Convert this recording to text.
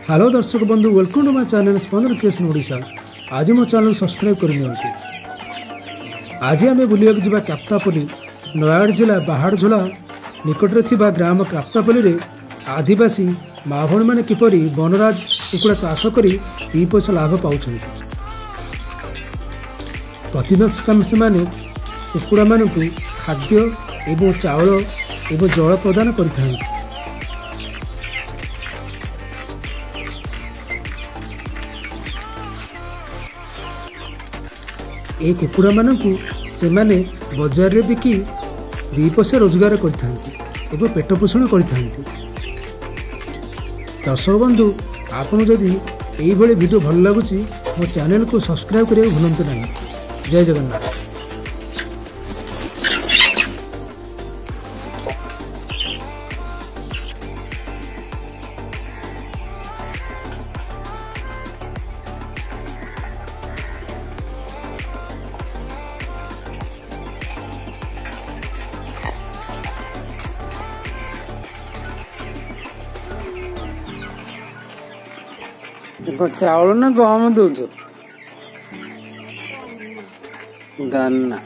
Hello दर्शक बंधु, welcome to my channel Spandan creation Odisha. आज मो चैनल सब्सक्राइब करनी। आज आम बुलाक जा काप्तापल्ली नयागढ़ जिला बाहाड़झोला निकटरे थिबा ग्राम काप्तापल्ली रे आदिवासी माँ भौणी मैंने किपरि बनराज कुकुड़ा चाष कर 2 पैसा लाभ पाँच। प्रतिमास से कुकुड़ा मान खाद्य एवं चाउल एवं जल प्रदान कर कुकुड़ा मानू से बजार में बिकी 2 पैसा रोजगार कर पेट पोषण कर। दर्शक बंधु, आपको जदि यही वीडियो भल लगुच मो चैनल को सब्सक्राइब करने भूलु ना। जय जगन्नाथ। चावल ना गहम दौच दाना